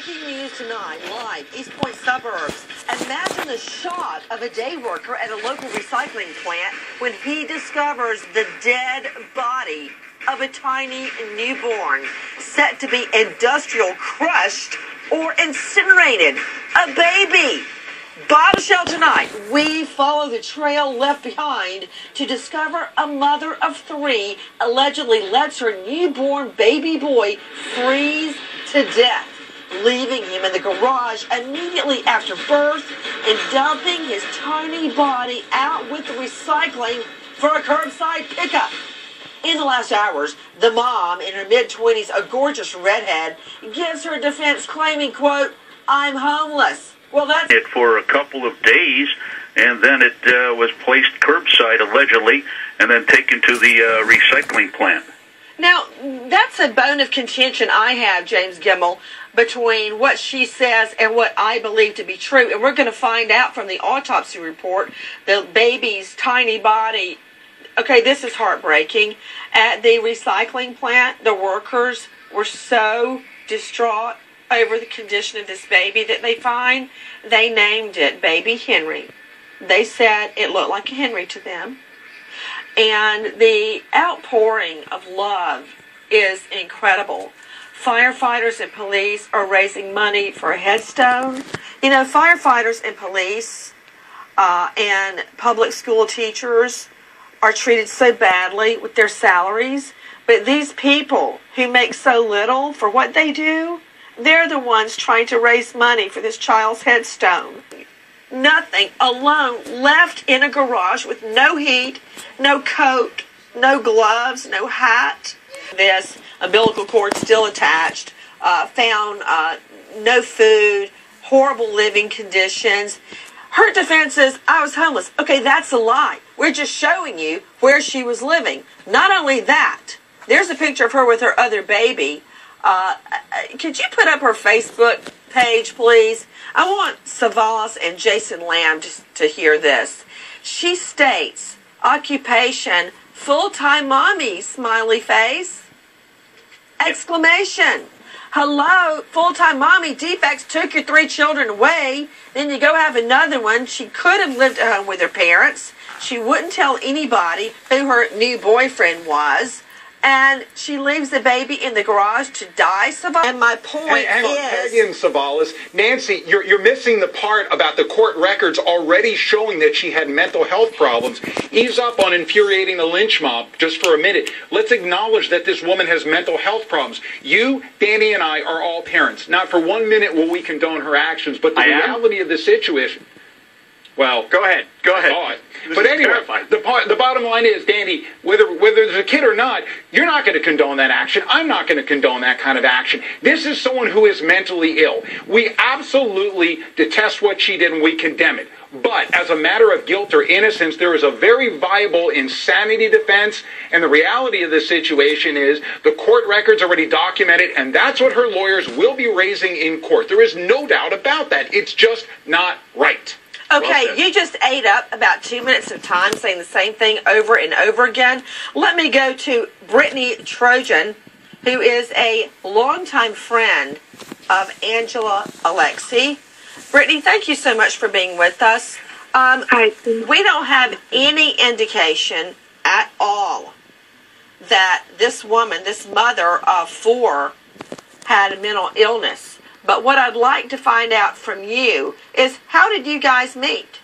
Breaking news tonight, live, East Point suburbs. Imagine the shock of a day worker at a local recycling plant when he discovers the dead body of a tiny newborn set to be industrial crushed or incinerated. A baby. Bombshell tonight. We follow the trail left behind to discover a mother of three allegedly lets her newborn baby boy freeze to death, leaving him in the garage immediately after birth and dumping his tiny body out with the recycling for a curbside pickup. In the last hours, the mom, in her mid-20s, a gorgeous redhead, gives her defense claiming, quote, "I'm homeless." Well, that's it for a couple of days, and then it was placed curbside, allegedly, and then taken to the recycling plant. Now, that's a bone of contention I have, James Gimmel, between what she says and what I believe to be true. And we're going to find out from the autopsy report, the baby's tiny body. Okay, this is heartbreaking. At the recycling plant, the workers were so distraught over the condition of this baby that they find. They named it Baby Henry. They said it looked like a Henry to them. And the outpouring of love is incredible. Firefighters and police are raising money for a headstone. You know, firefighters and police and public school teachers are treated so badly with their salaries. But these people who make so little for what they do, they're the ones trying to raise money for this child's headstone. Nothing, alone, left in a garage with no heat, no coat, no gloves, no hat. This umbilical cord still attached, found no food, horrible living conditions. Her defense is, I was homeless. Okay, that's a lie. We're just showing you where she was living. Not only that, there's a picture of her with her other baby. Could you put up her Facebook page, please? I want Savalas and Jason Lamb to hear this. She states, occupation, full-time mommy, smiley face, exclamation. Hello, full-time mommy, defects took your 3 children away. Then you go have another one. She could have lived at home with her parents. She wouldn't tell anybody who her new boyfriend was. And she leaves the baby in the garage to die, Savalas. And my point is... Again, Savalas, Nancy, you're missing the part about the court records already showing that she had mental health problems. Ease up on infuriating the lynch mob just for a minute. Let's acknowledge that this woman has mental health problems. You, Danny, and I are all parents. Not for 1 minute will we condone her actions, but the reality of the situation... Well, go ahead. But anyway, the bottom line is, Danny, whether there's a kid or not, you're not going to condone that action. I'm not going to condone that kind of action. This is someone who is mentally ill. We absolutely detest what she did and we condemn it. But as a matter of guilt or innocence, there is a very viable insanity defense. And the reality of the situation is the court records already documented, and that's what her lawyers will be raising in court. There is no doubt about that. It's just not right. Okay, well, you just ate up about 2 minutes of time saying the same thing over and over again. Let me go to Brittany Trojan, who is a longtime friend of Angela Alexie. Brittany, thank you so much for being with us. Hi. We don't have any indication at all that this woman, this mother of 4, had a mental illness. But what I'd like to find out from you is, how did you guys meet?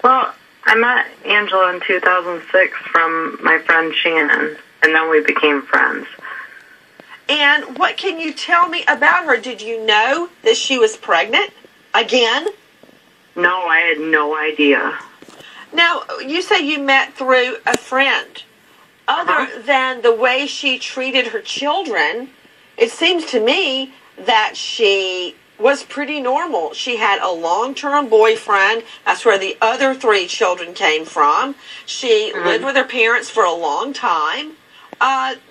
Well, I met Angela in 2006 from my friend Shannon, and then we became friends. And what can you tell me about her? Did you know that she was pregnant again? No, I had no idea. Now, you say you met through a friend. Other than the way she treated her children, it seems to me that she was pretty normal. She had a long-term boyfriend. That's where the other 3 children came from. She lived with her parents for a long time.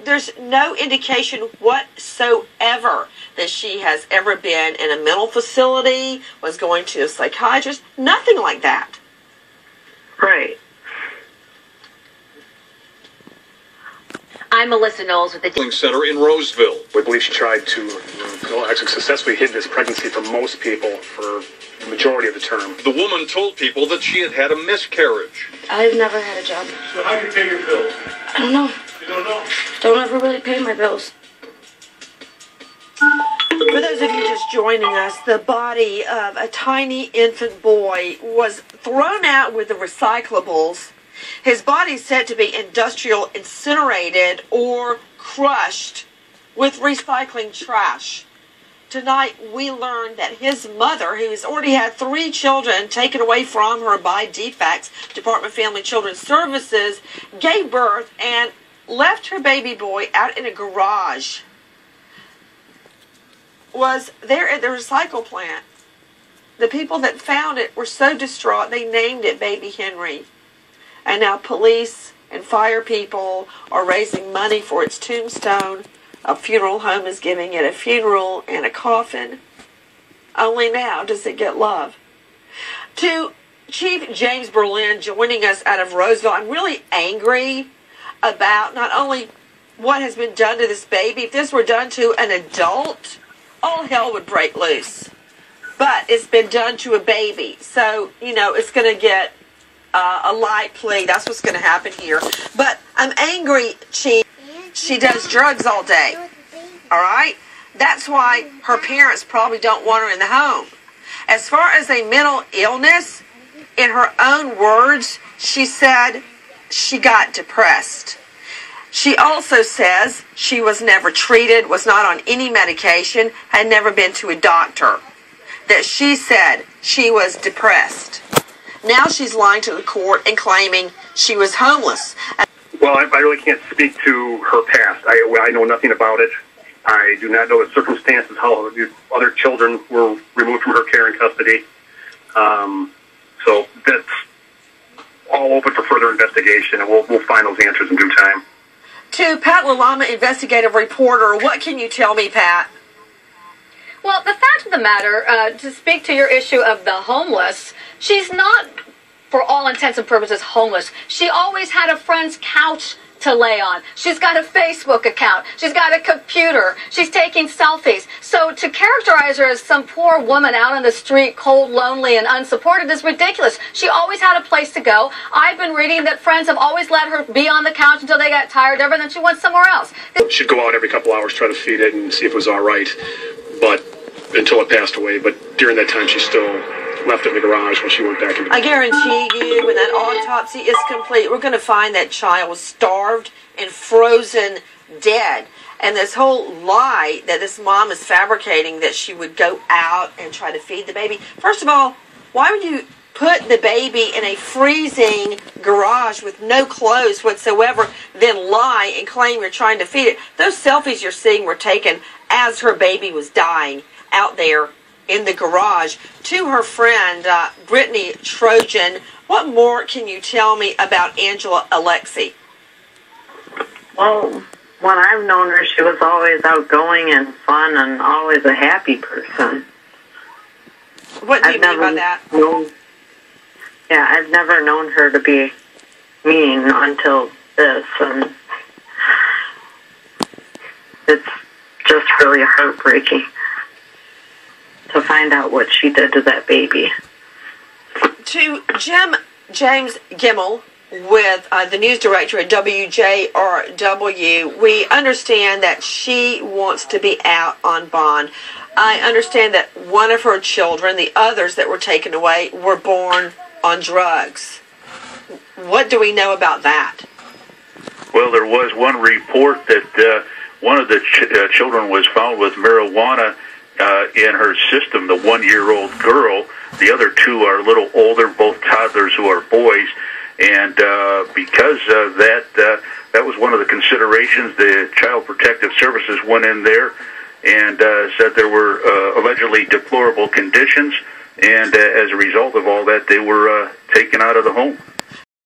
There's no indication whatsoever that she has ever been in a mental facility, was going to a psychiatrist, nothing like that. Right. I'm Melissa Knowles with the Center in Roseville. We believe she tried to actually successfully hid this pregnancy from most people for the majority of the term. The woman told people that she had had a miscarriage. I've never had a job. So how do you pay your bills? I don't know. You don't know? Don't ever really pay my bills. For those of you just joining us, the body of a tiny infant boy was thrown out with the recyclables. His body is said to be industrial incinerated or crushed with recycling trash. Tonight, we learned that his mother, who has already had 3 children taken away from her by defects, Department of Family and Children's Services, gave birth and left her baby boy out in a garage. Was there at the recycle plant. The people that found it were so distraught, they named it Baby Henry. And now police and fire people are raising money for its tombstone. A funeral home is giving it a funeral and a coffin. Only now does it get love. To Chief James Berlin joining us out of Roseville, I'm really angry about not only what has been done to this baby. If this were done to an adult, all hell would break loose. But it's been done to a baby. So, it's going to get a light plea. That's what's going to happen here. But I'm angry, Chief. She does drugs all day. All right? That's why her parents probably don't want her in the home. As far as a mental illness, in her own words, she said she got depressed. She also says she was never treated, was not on any medication, had never been to a doctor. That she said she was depressed. Now she's lying to the court and claiming she was homeless. Well, I really can't speak to her past. I know nothing about it. I do not know the circumstances, how the other children were removed from her care and custody. So that's all open for further investigation, and we'll find those answers in due time. To Pat Lalama, investigative reporter, what can you tell me, Pat? Well, the fact of the matter, to speak to your issue of the homeless, she's not, for all intents and purposes, homeless. She always had a friend's couch to lay on. She's got a Facebook account. She's got a computer. She's taking selfies. So to characterize her as some poor woman out on the street, cold, lonely, and unsupported is ridiculous. She always had a place to go. I've been reading that friends have always let her be on the couch until they got tired of her, and then she went somewhere else. She'd go out every couple hours, try to feed it and see if it was all right, but until it passed away. But during that time, she still left it in the garage when she went back in. I guarantee you, when that autopsy is complete, we're going to find that child was starved and frozen dead. And this whole lie that this mom is fabricating, that she would go out and try to feed the baby. First of all, why would you put the baby in a freezing garage with no clothes whatsoever, then lie and claim you're trying to feed it? Those selfies you're seeing were taken as her baby was dying out there in the garage. To her friend, Brittany Trojan, what more can you tell me about Angela Alexie? Well, when I've known her, she was always outgoing and fun and always a happy person. What do you mean by that? I've never known her to be mean until this, and it's just really heartbreaking to find out what she did to that baby. To James Gimmel, with the news director at WJRW, we understand that she wants to be out on bond. I understand that one of her children, the others that were taken away, were born on drugs. What do we know about that? Well, there was one report that one of the children was found with marijuana in her system, the 1-year-old girl. The other 2 are a little older, both toddlers who are boys. And because of that, that was one of the considerations. The Child Protective Services went in there and said there were allegedly deplorable conditions. And as a result of all that, they were taken out of the home.